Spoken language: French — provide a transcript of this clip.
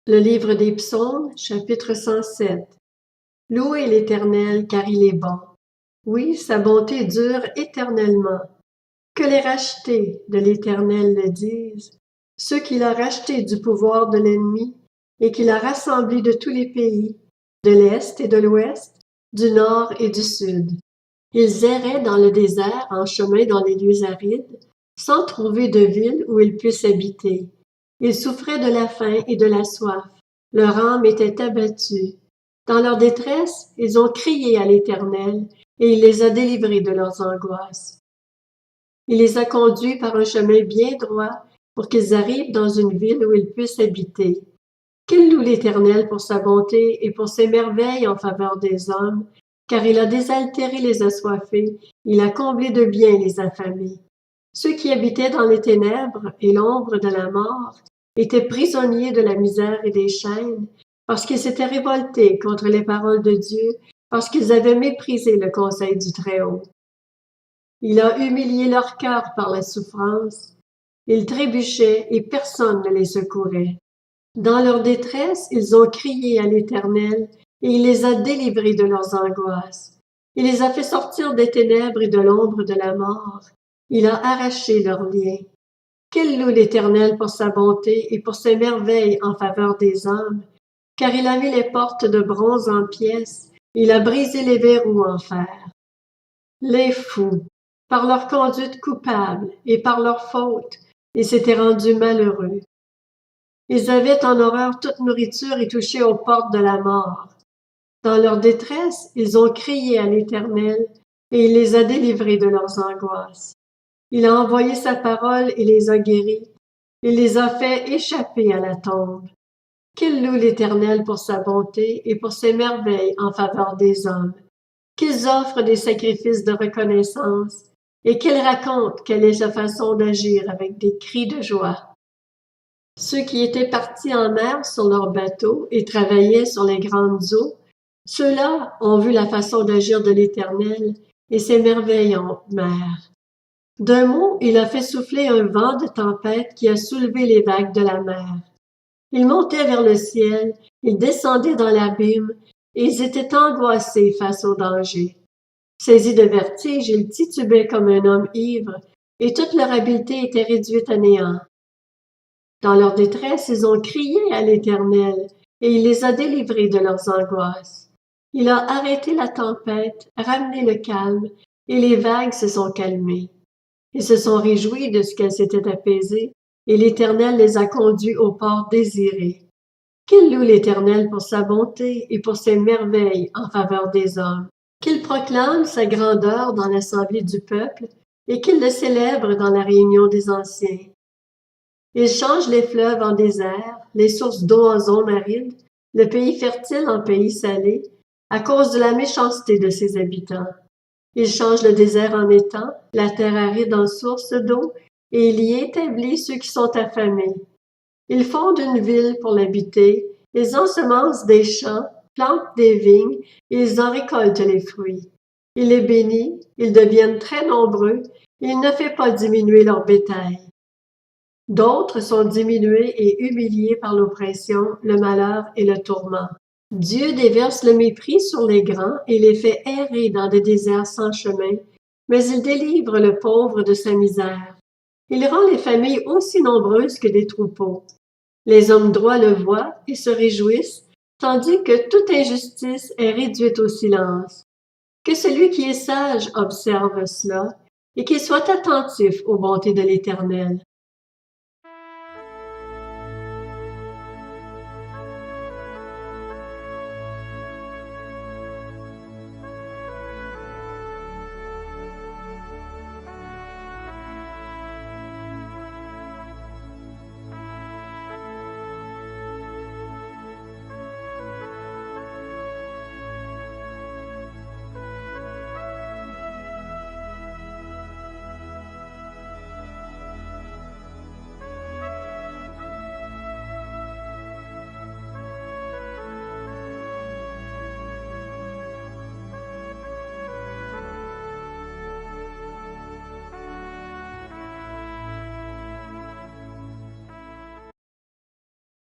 Le livre des Psaumes, chapitre 107. Louez l'Éternel, car il est bon. Oui, sa bonté dure éternellement. Que les rachetés de l'Éternel le disent, ceux qu'il a rachetés du pouvoir de l'ennemi et qu'il a rassemblés de tous les pays, de l'Est et de l'Ouest, du Nord et du Sud. Ils erraient dans le désert en chemin dans les lieux arides, sans trouver de ville où ils puissent habiter. Ils souffraient de la faim et de la soif. Leur âme était abattue. Dans leur détresse, ils ont crié à l'Éternel, et il les a délivrés de leurs angoisses. Il les a conduits par un chemin bien droit pour qu'ils arrivent dans une ville où ils puissent habiter. Qu'ils louent l'Éternel pour sa bonté et pour ses merveilles en faveur des hommes, car il a désaltéré les assoiffés, il a comblé de bien les affamés. Ceux qui habitaient dans les ténèbres et l'ombre de la mort étaient prisonniers de la misère et des chaînes, parce qu'ils s'étaient révoltés contre les paroles de Dieu, parce qu'ils avaient méprisé le conseil du Très-Haut. Il a humilié leur cœur par la souffrance. Ils trébuchaient et personne ne les secourait. Dans leur détresse, ils ont crié à l'Éternel, et il les a délivrés de leurs angoisses. Il les a fait sortir des ténèbres et de l'ombre de la mort. Il a arraché leurs liens. Qu'il loue l'Éternel pour sa bonté et pour ses merveilles en faveur des hommes, car il a mis les portes de bronze en pièces, il a brisé les verrous en fer. Les fous, par leur conduite coupable et par leur faute, ils s'étaient rendus malheureux. Ils avaient en horreur toute nourriture et touchaient aux portes de la mort. Dans leur détresse, ils ont crié à l'Éternel, et il les a délivrés de leurs angoisses. Il a envoyé sa parole et les a guéris. Il les a fait échapper à la tombe. Qu'ils louent l'Éternel pour sa bonté et pour ses merveilles en faveur des hommes. Qu'ils offrent des sacrifices de reconnaissance et qu'ils racontent quelle est sa façon d'agir avec des cris de joie. Ceux qui étaient partis en mer sur leurs bateaux et travaillaient sur les grandes eaux, ceux-là ont vu la façon d'agir de l'Éternel et ses merveilles en mer. D'un mot, il a fait souffler un vent de tempête qui a soulevé les vagues de la mer. Ils montaient vers le ciel, ils descendaient dans l'abîme, et ils étaient angoissés face au danger. Saisis de vertige, ils titubaient comme un homme ivre, et toute leur habileté était réduite à néant. Dans leur détresse, ils ont crié à l'Éternel, et il les a délivrés de leurs angoisses. Il a arrêté la tempête, ramené le calme, et les vagues se sont calmées. Ils se sont réjouis de ce qu'elles s'étaient apaisées, et l'Éternel les a conduits au port désiré. Qu'il loue l'Éternel pour sa bonté et pour ses merveilles en faveur des hommes. Qu'il proclame sa grandeur dans l'assemblée du peuple, et qu'il le célèbre dans la réunion des anciens. Il change les fleuves en désert, les sources d'eau en zones arides, le pays fertile en pays salé, à cause de la méchanceté de ses habitants. Il change le désert en étang, la terre aride en source d'eau, et il y établit ceux qui sont affamés. Ils fondent une ville pour l'habiter, ils ensemencent des champs, plantent des vignes, et ils en récoltent les fruits. Il les bénit, ils deviennent très nombreux, et il ne fait pas diminuer leur bétail. D'autres sont diminués et humiliés par l'oppression, le malheur et le tourment. Dieu déverse le mépris sur les grands et les fait errer dans des déserts sans chemin, mais il délivre le pauvre de sa misère. Il rend les familles aussi nombreuses que des troupeaux. Les hommes droits le voient et se réjouissent, tandis que toute injustice est réduite au silence. Que celui qui est sage observe cela, et qu'il soit attentif aux bontés de l'Éternel.